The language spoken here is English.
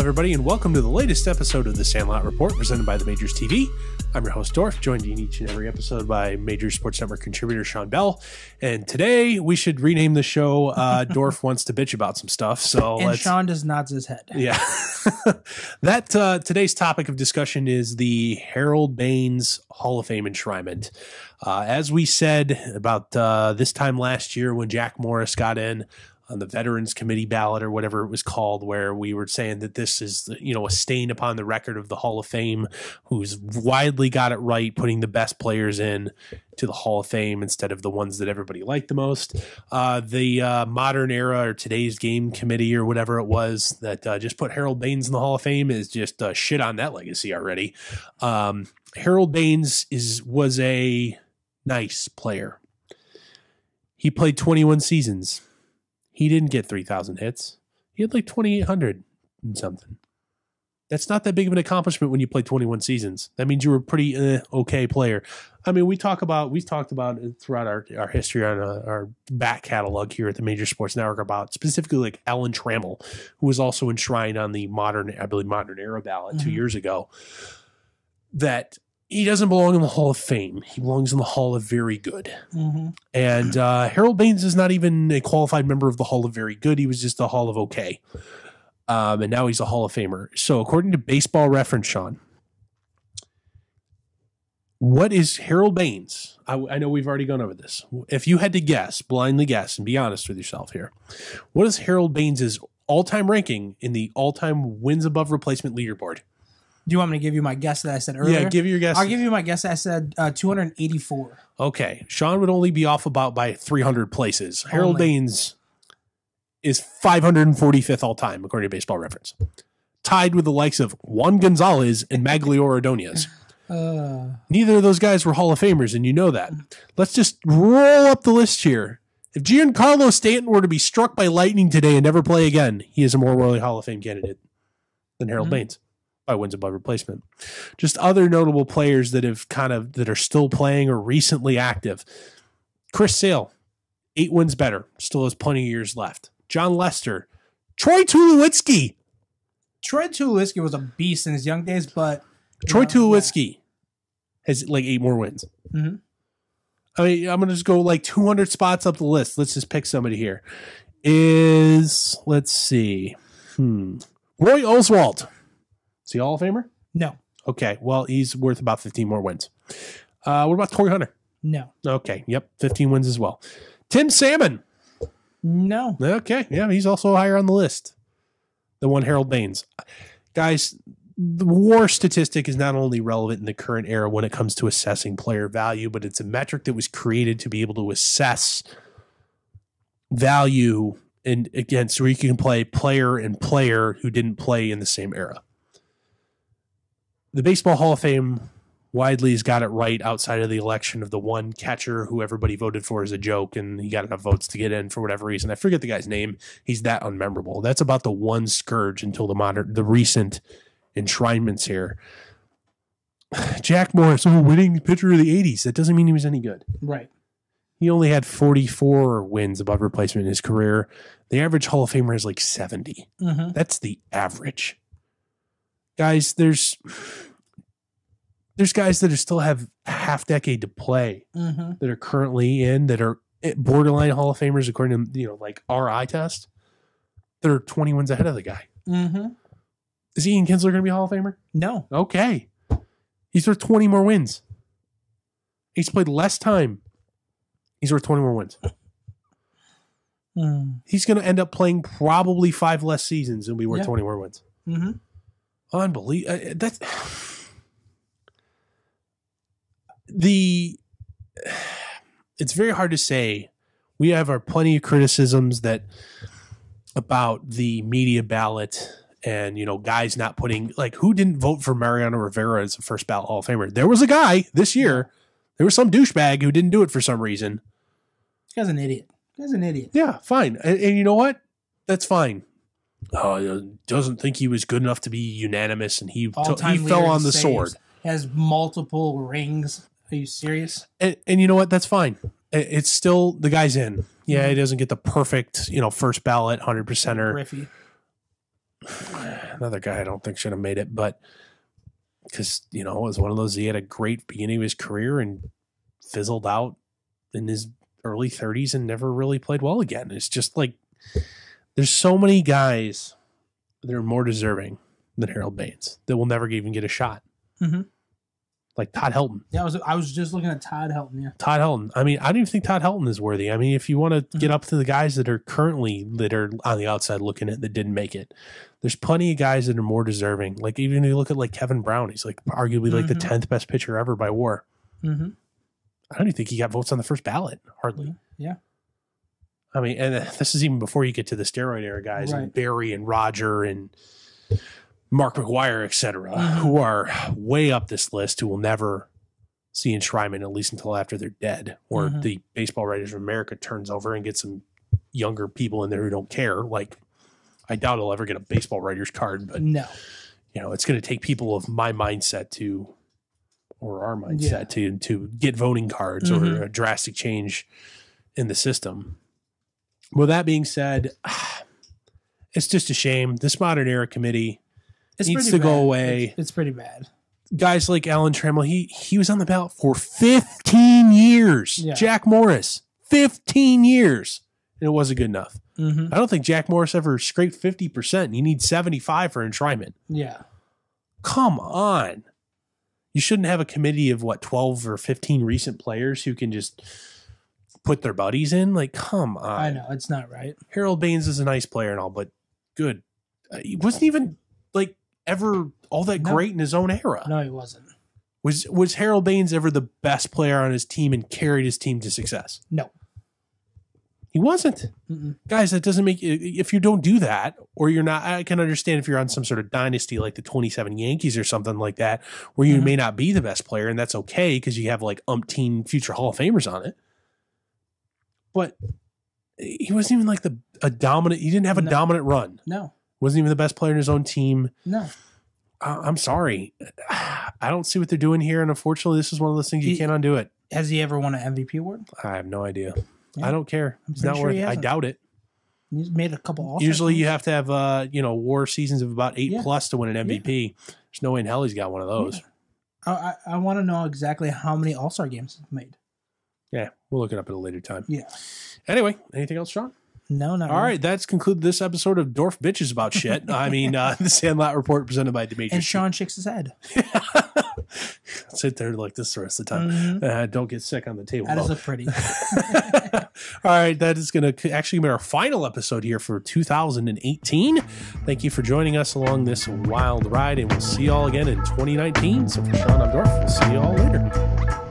everybody, and welcome to the latest episode of the Sandlot Report, presented by the Majors TV. I'm your host, Dorf, joined in each and every episode by Major Sports Network contributor Sean Bell. And today, we should rename the show Dorf Wants to Bitch About Some Stuff. And Sean just nods his head. Yeah. Today's topic of discussion is the Harold Baines Hall of Fame enshrinement. As we said about this time last year when Jack Morris got in on the Veterans Committee ballot or whatever it was called, where we were saying that this is, a stain upon the record of the Hall of Fame, who's widely got it right, putting the best players in to the Hall of Fame instead of the ones that everybody liked the most. The Modern Era or Today's Game Committee or whatever it was that just put Harold Baines in the Hall of Fame is just shit on that legacy already. Harold Baines was a nice player. He played 21 seasons. He didn't get 3,000 hits. He had like 2,800 and something. That's not that big of an accomplishment when you play 21 seasons. That means you were a pretty okay player. I mean, we've talked about it throughout our history on our back catalog here at the Major Sports Network about specifically like Alan Trammell, who was also enshrined on the Modern Era ballot 2 years ago, that he doesn't belong in the Hall of Fame. He belongs in the Hall of Very Good. Mm-hmm. And Harold Baines is not even a qualified member of the Hall of Very Good. He was just the Hall of Okay. And now he's a Hall of Famer. So according to Baseball Reference, Sean, what is Harold Baines? I know we've already gone over this. If you had to guess, blindly guess, and be honest with yourself here, what is Harold Baines' all-time ranking in the all-time wins above replacement leaderboard? Do you want me to give you my guess that I said earlier? Yeah, give your guess. I'll give you my guess that I said 284. Okay. Sean would only be off by 300 places. Harold Baines is 545th all time, according to Baseball Reference. Tied with the likes of Juan Gonzalez and Magliore Ordonez. Neither of those guys were Hall of Famers, and you know that. Let's just roll up the list here. If Giancarlo Stanton were to be struck by lightning today and never play again, he is a more worthy Hall of Fame candidate than Harold Baines. By wins above replacement. Just other notable players that are still playing or recently active. Chris Sale, 8 wins better, still has plenty of years left. John Lester, Troy Tulowitzki. Troy Tulowitzki was a beast in his young days, but Troy Tulowitzki has like 8 more wins. Mm-hmm. I mean, I'm going to just go like 200 spots up the list. Let's just pick somebody here. Let's see. Roy Oswald. Is he a Hall of Famer? No. Okay. Well, he's worth about 15 more wins. What about Torrey Hunter? No. Okay. Yep. 15 wins as well. Tim Salmon? No. Okay. Yeah, he's also higher on the list than one Harold Baines. Guys, the WAR statistic is not only relevant in the current era when it comes to assessing player value, but it's a metric that was created to be able to assess value and against where you can play player and player who didn't play in the same era. The Baseball Hall of Fame widely has got it right outside of the election of the one catcher who everybody voted for as a joke, and he got enough votes to get in for whatever reason. I forget the guy's name. He's that unmemorable. That's about the one scourge until the recent enshrinements here. Jack Morris, winning pitcher of the 80s. That doesn't mean he was any good. Right. He only had 44 wins above replacement in his career. The average Hall of Famer is like 70. Mm-hmm. That's the average. Guys, there's guys that still have a half decade to play that are currently in that are borderline Hall of Famers according to like our eye test. That are 20 wins ahead of the guy. Mm-hmm. Is Ian Kinsler going to be a Hall of Famer? No. Okay, he's worth 20 more wins. He's played less time. He's worth 20 more wins. He's going to end up playing probably 5 less seasons and be worth 20 more wins. Mm-hmm. Unbelievable. It's very hard to say. We have our plenty of criticisms about the media ballot and, guys not putting, like, who didn't vote for Mariano Rivera as a first ballot Hall of Famer? There was a guy this year. There was some douchebag who didn't do it for some reason. This guy's an idiot. Yeah, fine. And you know what? That's fine. Doesn't think he was good enough to be unanimous, and he fell on the sword. Has multiple rings. Are you serious? And you know what? That's fine. It's still the guy's in. Yeah, he doesn't get the perfect, first ballot 100%er. Griffey. another guy I don't think should have made it, but because, you know, it was one of those, he had a great beginning of his career and fizzled out in his early 30s and never really played well again. It's just like, there's so many guys that are more deserving than Harold Baines that will never even get a shot. Mm-hmm. Like Todd Helton. Yeah, I was just looking at Todd Helton. Yeah, Todd Helton. I mean, I don't even think Todd Helton is worthy. I mean, if you want to get up to the guys that are on the outside looking at that didn't make it, there's plenty of guys that are more deserving. Like even if you look at like Kevin Brown, he's like arguably like the 10th best pitcher ever by WAR. Mm-hmm. I don't even think he got votes on the first ballot. Hardly. Yeah. I mean, and this is even before you get to the steroid era guys and Barry and Roger and Mark McGuire, et cetera, who are way up this list, who will never see enshrinement, at least until after they're dead, or the Baseball Writers of America turns over and gets some younger people in there who don't care. Like, I doubt I'll ever get a baseball writer's card, but no, you know, it's going to take people of my mindset or our mindset to get voting cards or a drastic change in the system. With that being said, it's just a shame. This modern era committee needs to go away. It's pretty bad. Guys like Alan Trammell, he was on the ballot for 15 years. Yeah. Jack Morris, 15 years. And it wasn't good enough. Mm-hmm. I don't think Jack Morris ever scraped 50%. You need 75 for enshrinement. Yeah. Come on. You shouldn't have a committee of 12 or 15 recent players who can just put their buddies in. Like, come on. I know, it's not right. Harold Baines is a nice player and all, but good. He wasn't even like ever all that great in his own era. No, he wasn't. Was Harold Baines ever the best player on his team and carried his team to success? No. He wasn't. Guys, that doesn't make, if you don't do that, or you're not, I can understand if you're on some sort of dynasty like the 27 Yankees or something like that, where you may not be the best player, and that's okay because you have like umpteen future Hall of Famers on it. But he wasn't even like a dominant, he didn't have a dominant run. No. Wasn't even the best player in his own team. No. I'm sorry. I don't see what they're doing here, and unfortunately, this is one of those things you can't undo it. Has he ever won an MVP award? I have no idea. Yeah. I don't care. It's not worth it. I doubt it. He's made a couple All-Star Usually games. You have to have WAR seasons of about 8 plus to win an MVP. There's no way in hell he's got one of those. Yeah. I want to know exactly how many All-Star games he's made. Yeah, we'll look it up at a later time. Yeah. Anyway, anything else, Sean? No, not All really. right, that's concluded this episode of Dorf Bitches About Shit. I mean, the Sandlot Report presented by Demetrius. And Sean shakes his head. Sit there like this the rest of the time. Don't get sick on the table. That does look pretty. All right, that is going to actually be our final episode here for 2018. Thank you for joining us along this wild ride, and we'll see you all again in 2019. So for Sean, I'm Dorf. We'll see you all later.